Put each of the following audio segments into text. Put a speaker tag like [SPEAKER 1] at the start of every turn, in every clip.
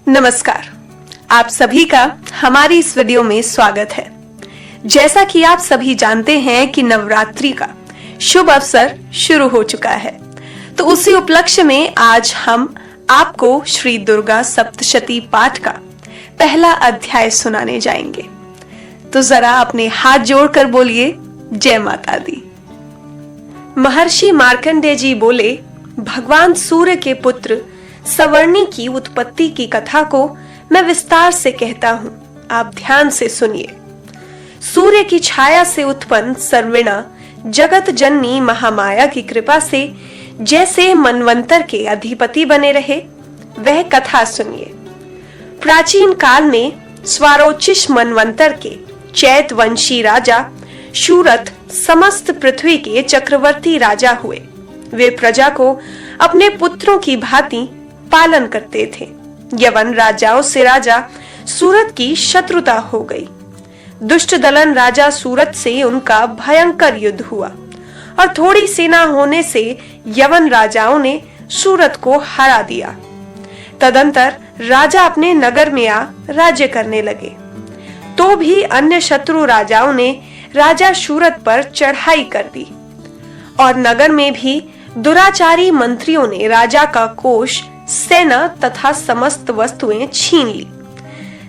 [SPEAKER 1] नमस्कार, आप सभी का हमारी इस वीडियो में स्वागत है। जैसा कि आप सभी जानते हैं कि नवरात्रि का शुभ अवसर शुरू हो चुका है, तो उसी उपलक्ष्य में आज हम आपको श्री दुर्गा सप्तशती पाठ का पहला अध्याय सुनाने जाएंगे। तो जरा अपने हाथ जोड़कर बोलिए जय माता दी। महर्षि मार्कंडेय जी बोले, भगवान सूर्य के पुत्र सवर्णी की उत्पत्ति की कथा को मैं विस्तार से कहता हूं, आप ध्यान से सुनिए। सूर्य की छाया से उत्पन्न सर्विणा जगत जननी महामाया की कृपा से जैसे मनवंतर के अधिपति बने रहे, वह कथा सुनिए। प्राचीन काल में स्वारोचिष मनवंतर के चैतवंशी राजा शूरत समस्त पृथ्वी के चक्रवर्ती राजा हुए। वे प्रजा को अपने पुत्रों की भांति पालन करते थे। यवन राजाओं से राजा सूरत की शत्रुता हो गई। दुष्ट दलन राजा सूरत से उनका भयंकर युद्ध हुआ और थोड़ी सेना होने से यवन राजाओं ने सूरत को हरा दिया। तदंतर राजा अपने नगर में आ राज्य करने लगे, तो भी अन्य शत्रु राजाओं ने राजा सूरत पर चढ़ाई कर दी और नगर में भी दुराचारी मंत्रियों ने राजा का कोष, सेना तथा समस्त वस्तुएं छीन ली।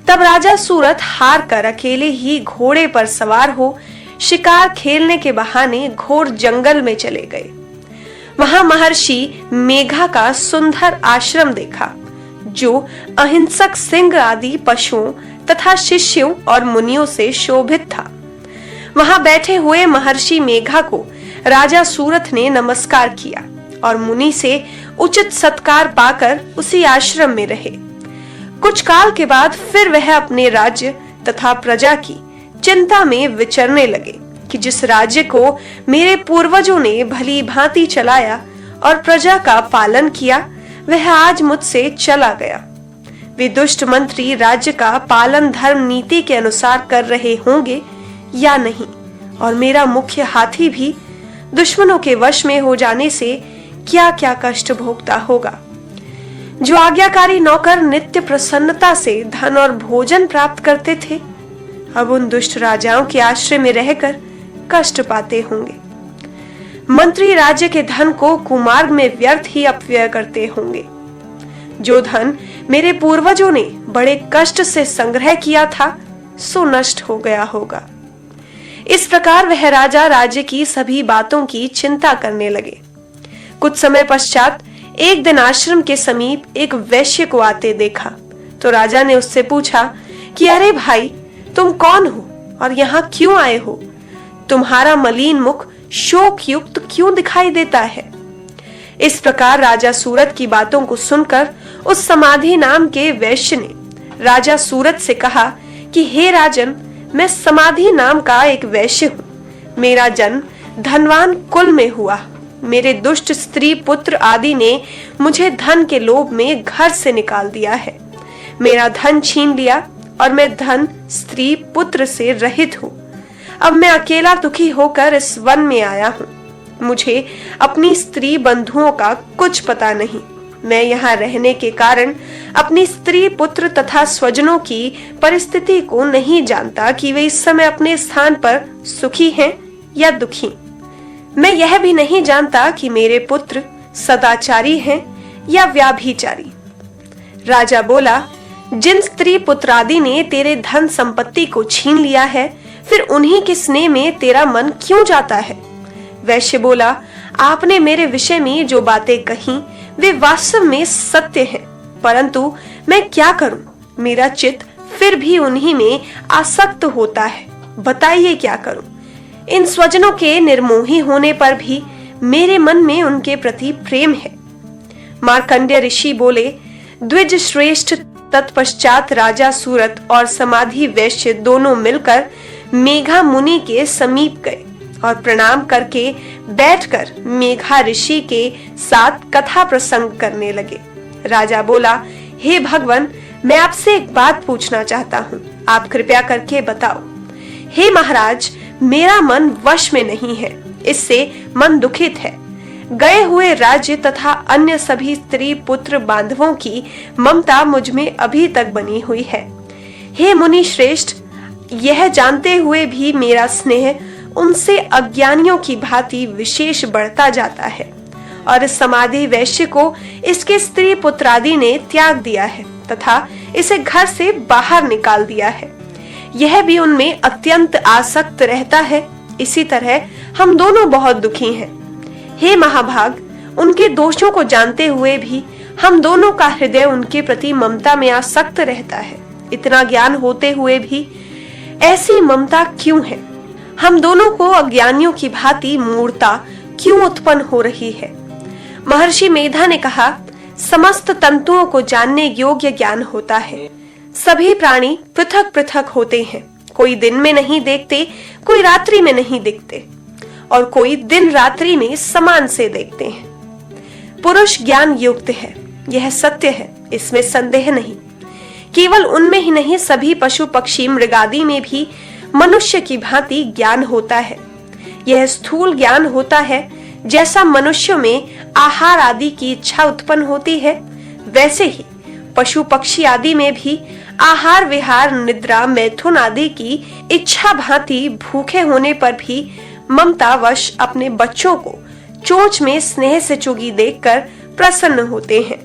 [SPEAKER 1] तब राजा सूरत हार कर अकेले ही घोड़े पर सवार हो शिकार खेलने के बहाने घोर जंगल में चले गए। वहां महर्षि मेघा का सुंदर आश्रम देखा, जो अहिंसक सिंह आदि पशुओं तथा शिष्यों और मुनियों से शोभित था। वहां बैठे हुए महर्षि मेघा को राजा सूरत ने नमस्कार किया और मुनि से उचित सत्कार पाकर उसी आश्रम में रहे। कुछ काल के बाद फिर वह अपने राज्य तथा प्रजा की चिंता में विचरने लगे कि जिस राज्य को मेरे पूर्वजों ने भली भांति चलाया और प्रजा का पालन किया, वह आज मुझसे चला गया। वे दुष्ट मंत्री राज्य का पालन धर्म नीति के अनुसार कर रहे होंगे या नहीं, और मेरा मुख्य हाथी भी दुश्मनों के वश में हो जाने से क्या क्या कष्ट भोगता होगा। जो आज्ञाकारी नौकर नित्य प्रसन्नता से धन और भोजन प्राप्त करते थे, अब उन दुष्ट राजाओं के आश्रय में रहकर कष्ट पाते होंगे। मंत्री राज्य के धन को कुमार्ग में व्यर्थ ही अपव्यय करते होंगे। जो धन मेरे पूर्वजों ने बड़े कष्ट से संग्रह किया था, सो नष्ट हो गया होगा। इस प्रकार वह राजा राज्य की सभी बातों की चिंता करने लगे। कुछ समय पश्चात एक दिन आश्रम के समीप एक वैश्य को आते देखा, तो राजा ने उससे पूछा कि अरे भाई, तुम कौन हो और यहाँ क्यों आए हो? तुम्हारा मलिन मुख शोक युक्त क्यों दिखाई देता है? इस प्रकार राजा सूरत की बातों को सुनकर उस समाधि नाम के वैश्य ने राजा सूरत से कहा कि हे राजन, मैं समाधि नाम का एक वैश्य हूँ। मेरा जन्म धनवान कुल में हुआ। मेरे दुष्ट स्त्री पुत्र आदि ने मुझे धन के लोभ में घर से निकाल दिया है। मेरा धन छीन लिया और मैं धन, स्त्री, पुत्र से रहित हूँ। अब मैं अकेला दुखी होकर इस वन में आया हूँ। मुझे अपनी स्त्री बंधुओं का कुछ पता नहीं। मैं यहाँ रहने के कारण अपनी स्त्री, पुत्र तथा स्वजनों की परिस्थिति को नहीं जानता कि वे इस समय अपने स्थान पर सुखी हैं या दुखी। मैं यह भी नहीं जानता कि मेरे पुत्र सदाचारी हैं या व्याभिचारी। राजा बोला, जिन स्त्री पुत्र आदि ने तेरे धन संपत्ति को छीन लिया है, फिर उन्हीं के स्नेह में तेरा मन क्यों जाता है? वैश्य बोला, आपने मेरे विषय में जो बातें कही वे वास्तव में सत्य हैं, परंतु मैं क्या करूं? मेरा चित्त फिर भी उन्हीं में आसक्त होता है। बताइए क्या करूं? इन स्वजनों के निर्मोही होने पर भी मेरे मन में उनके प्रति प्रेम है। मार्कंडेय ऋषि बोले, द्विज श्रेष्ठ तत्पश्चात राजा सूरत और समाधि वैश्य दोनों मिलकर मेघा मुनि के समीप गए और प्रणाम करके बैठकर मेघा ऋषि के साथ कथा प्रसंग करने लगे। राजा बोला, हे भगवान, मैं आपसे एक बात पूछना चाहता हूँ, आप कृपया करके बताओ। हे महाराज, मेरा मन वश में नहीं है, इससे मन दुखित है। गए हुए राज्य तथा अन्य सभी स्त्री पुत्र बांधवों की ममता मुझ में अभी तक बनी हुई है। हे मुनि श्रेष्ठ, यह जानते हुए भी मेरा स्नेह उनसे अज्ञानियों की भांति विशेष बढ़ता जाता है और इस समाधि वैश्य को इसके स्त्री पुत्र आदि ने त्याग दिया है तथा इसे घर से बाहर निकाल दिया है। यह भी उनमें अत्यंत आसक्त रहता है। इसी तरह हम दोनों बहुत दुखी हैं। हे महाभाग, उनके दोषों को जानते हुए भी हम दोनों का हृदय उनके प्रति ममता में आसक्त रहता है। इतना ज्ञान होते हुए भी ऐसी ममता क्यों है? हम दोनों को अज्ञानियों की भांति मूढ़ता क्यों उत्पन्न हो रही है? महर्षि मेधा ने कहा, समस्त तंतुओं को जानने योग्य ज्ञान होता है। सभी प्राणी पृथक पृथक होते हैं। कोई दिन में नहीं देखते, कोई रात्रि में नहीं दिखते और कोई दिन रात्रि में समान से देखते हैं। पुरुष ज्ञान युक्त है, यह सत्य है, इसमें संदेह नहीं। केवल उनमें ही नहीं, सभी पशु पक्षी मृगादि में भी मनुष्य की भांति ज्ञान होता है। यह स्थूल ज्ञान होता है। जैसा मनुष्यों में आहार आदि की इच्छा उत्पन्न होती है, वैसे ही पशु पक्षी आदि में भी आहार विहार निद्रा मैथुन आदि की इच्छा भांति भूखे होने पर भी ममतावश अपने बच्चों को चोंच में स्नेह से चुगी देखकर प्रसन्न होते हैं।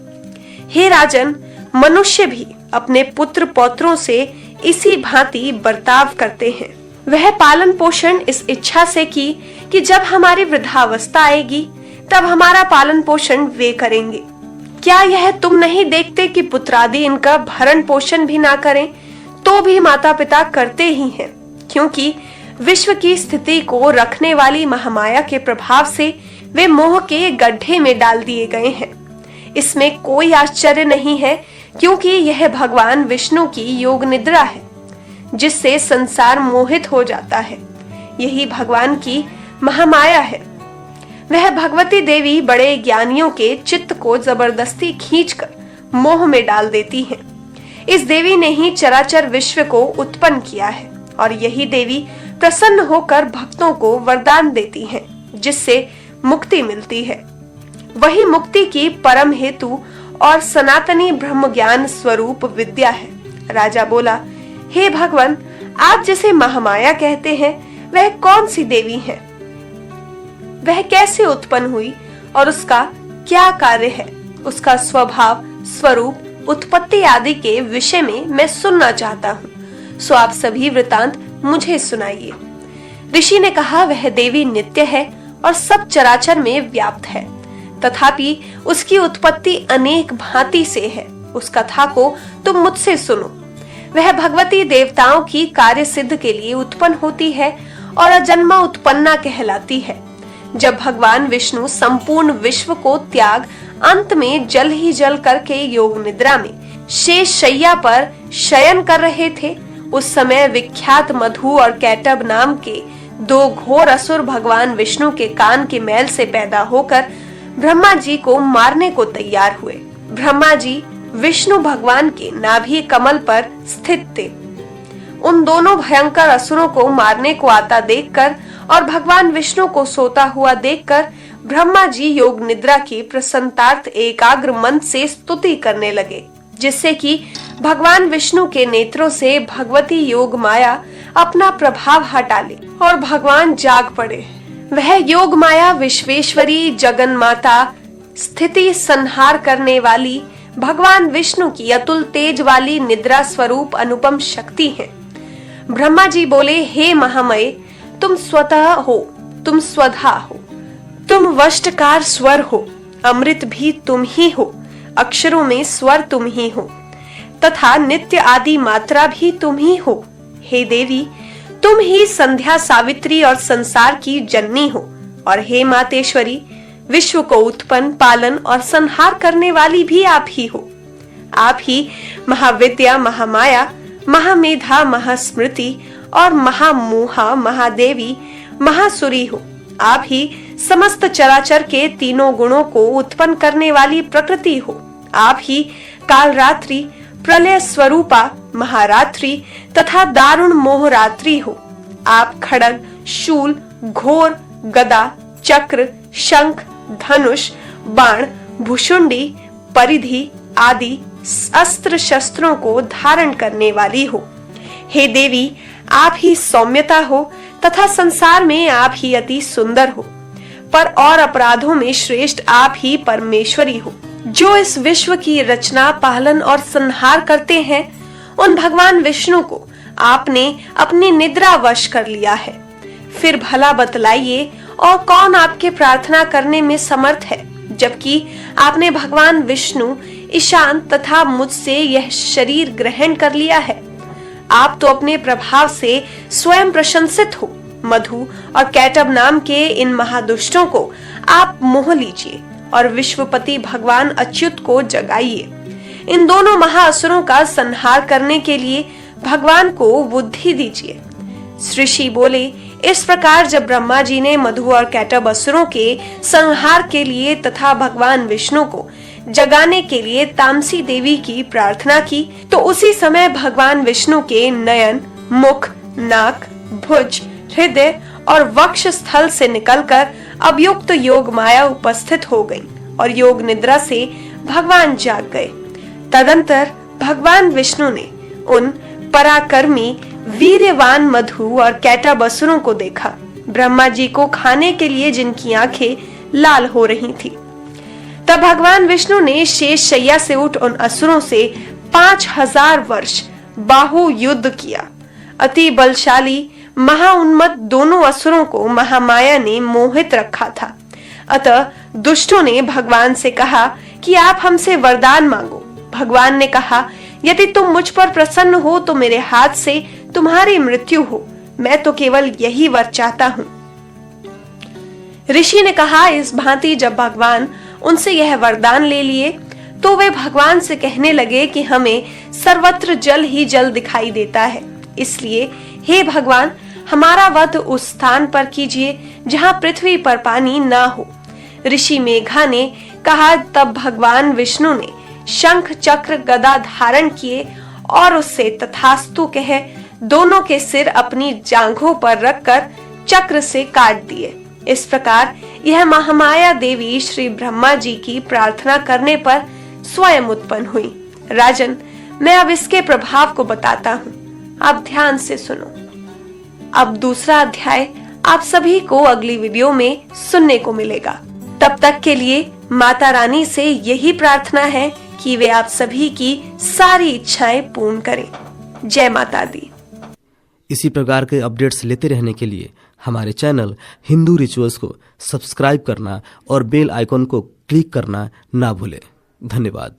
[SPEAKER 1] हे राजन, मनुष्य भी अपने पुत्र पौत्रों से इसी भांति बर्ताव करते हैं। वह पालन पोषण इस इच्छा से की कि जब हमारी वृद्धावस्था आएगी तब हमारा पालन पोषण वे करेंगे। क्या यह तुम नहीं देखते कि पुत्रादि इनका भरण पोषण भी ना करें तो भी माता पिता करते ही हैं, क्योंकि विश्व की स्थिति को रखने वाली महामाया के प्रभाव से वे मोह के गड्ढे में डाल दिए गए हैं। इसमें कोई आश्चर्य नहीं है, क्योंकि यह भगवान विष्णु की योग निद्रा है जिससे संसार मोहित हो जाता है। यही भगवान की महामाया है। वह भगवती देवी बड़े ज्ञानियों के चित्त को जबरदस्ती खींचकर मोह में डाल देती हैं। इस देवी ने ही चराचर विश्व को उत्पन्न किया है और यही देवी प्रसन्न होकर भक्तों को वरदान देती हैं, जिससे मुक्ति मिलती है। वही मुक्ति की परम हेतु और सनातनी ब्रह्म ज्ञान स्वरूप विद्या है। राजा बोला, हे भगवान, आप जिसे महामाया कहते हैं वह कौन सी देवी है? वह कैसे उत्पन्न हुई और उसका क्या कार्य है? उसका स्वभाव, स्वरूप, उत्पत्ति आदि के विषय में मैं सुनना चाहता हूँ। सो आप सभी वृतांत मुझे सुनाइए। ऋषि ने कहा, वह देवी नित्य है और सब चराचर में व्याप्त है, तथापि उसकी उत्पत्ति अनेक भांति से है। उस कथा को तुम मुझसे सुनो। वह भगवती देवताओं की कार्य सिद्ध के लिए उत्पन्न होती है और अजन्मा उत्पन्ना कहलाती है। जब भगवान विष्णु संपूर्ण विश्व को त्याग अंत में जल ही जल करके योग निद्रा में शेष शैया पर शयन कर रहे थे, उस समय विख्यात मधु और कैटब नाम के दो घोर असुर भगवान विष्णु के कान के मैल से पैदा होकर ब्रह्मा जी को मारने को तैयार हुए। ब्रह्मा जी विष्णु भगवान के नाभि कमल पर स्थित थे। उन दोनों भयंकर असुरों को मारने को आता देखकर और भगवान विष्णु को सोता हुआ देखकर ब्रह्मा जी योग निद्रा की प्रसन्नार्थ एकाग्र मन से स्तुति करने लगे, जिससे कि भगवान विष्णु के नेत्रों से भगवती योग माया अपना प्रभाव हटा ले और भगवान जाग पड़े। वह योग माया विश्वेश्वरी जगन माता, स्थिति संहार करने वाली भगवान विष्णु की अतुल तेज वाली निद्रा स्वरूप अनुपम शक्ति है। ब्रह्मा जी बोले, हे महामय, तुम स्वतः हो, तुम स्वधा हो, तुम वष्टकार स्वर हो, अमृत भी तुम ही हो, अक्षरों में स्वर तुम ही हो, तथा नित्य आदि मात्रा भी तुम ही हो। हे देवी, तुम ही संध्या सावित्री और संसार की जननी हो, और हे मातेश्वरी, विश्व को उत्पन्न, पालन और संहार करने वाली भी आप ही हो। आप ही महाविद्या, महामाया, महामेधा, महास्मृति और महामोहा, महादेवी, महासुरी हो। आप ही समस्त चराचर के तीनों गुणों को उत्पन्न करने वाली प्रकृति हो। आप ही काल रात्रि, प्रलय स्वरूपा महारात्रि तथा दारुण मोह रात्रि हो। आप खड्ग, शूल, घोर, गदा, चक्र, शंख, धनुष, बाण, भुशुंडी, परिधि आदि अस्त्र शस्त्रों को धारण करने वाली हो। हे देवी, आप ही सौम्यता हो तथा संसार में आप ही अति सुंदर हो, पर और अपराधों में श्रेष्ठ आप ही परमेश्वरी हो। जो इस विश्व की रचना, पालन और संहार करते हैं, उन भगवान विष्णु को आपने अपनी निद्रा वश कर लिया है। फिर भला बतलाइए, और कौन आपके प्रार्थना करने में समर्थ है, जबकि आपने भगवान विष्णु, ईशान तथा मुझसे यह शरीर ग्रहण कर लिया है। आप तो अपने प्रभाव से स्वयं प्रशंसित हो। मधु और कैटब नाम के इन महादुष्टों को आप मोह लीजिए और विश्वपति भगवान अच्युत को जगाइए। इन दोनों महाअसुरों का संहार करने के लिए भगवान को बुद्धि दीजिए। ऋषि बोले, इस प्रकार जब ब्रह्मा जी ने मधु और कैटब असुरों के संहार के लिए तथा भगवान विष्णु को जगाने के लिए तामसी देवी की प्रार्थना की, तो उसी समय भगवान विष्णु के नयन, मुख, नाक, भुज, हृदय और वक्ष स्थल से निकलकर अभियुक्त योग माया उपस्थित हो गई और योग निद्रा से भगवान जाग गए। तदंतर भगवान विष्णु ने उन पराक्रमी वीर्यवान मधु और कैटब असुरों को देखा, ब्रह्मा जी को खाने के लिए जिनकी आंखें लाल हो रही थी। तब भगवान विष्णु ने शेष शैया से उठ उन असुरों से 5000 वर्ष बाहु युद्ध किया। अति बलशाली महाउन्मत्त दोनों असुरों को महामाया ने मोहित रखा था। अतः दुष्टों ने भगवान से कहा कि आप हमसे वरदान मांगो। भगवान ने कहा, यदि तुम मुझ पर प्रसन्न हो तो मेरे हाथ से तुम्हारी मृत्यु हो। मैं तो केवल यही वर चाहता हूँ। ऋषि ने कहा, इस भांति जब भगवान उनसे यह वरदान ले लिए तो वे भगवान से कहने लगे कि हमें सर्वत्र जल ही जल दिखाई देता है, इसलिए हे भगवान, हमारा वध उस स्थान पर कीजिए जहाँ पृथ्वी पर पानी ना हो। ऋषि मेघा ने कहा, तब भगवान विष्णु ने शंख, चक्र, गदा धारण किए और उससे तथास्तु कह दोनों के सिर अपनी जांघों पर रखकर चक्र से काट दिए। इस प्रकार यह महामाया देवी श्री ब्रह्मा जी की प्रार्थना करने पर स्वयं उत्पन्न हुई। राजन, मैं अब इसके प्रभाव को बताता हूँ, आप ध्यान से सुनो। अब दूसरा अध्याय आप सभी को अगली वीडियो में सुनने को मिलेगा। तब तक के लिए माता रानी से यही प्रार्थना है कि वे आप सभी की सारी इच्छाएं पूर्ण करें। जय माता दी।
[SPEAKER 2] इसी प्रकार के अपडेट्स लेते रहने के लिए हमारे चैनल हिंदू रिचुअल्स को सब्सक्राइब करना और बेल आइकॉन को क्लिक करना ना भूलें। धन्यवाद।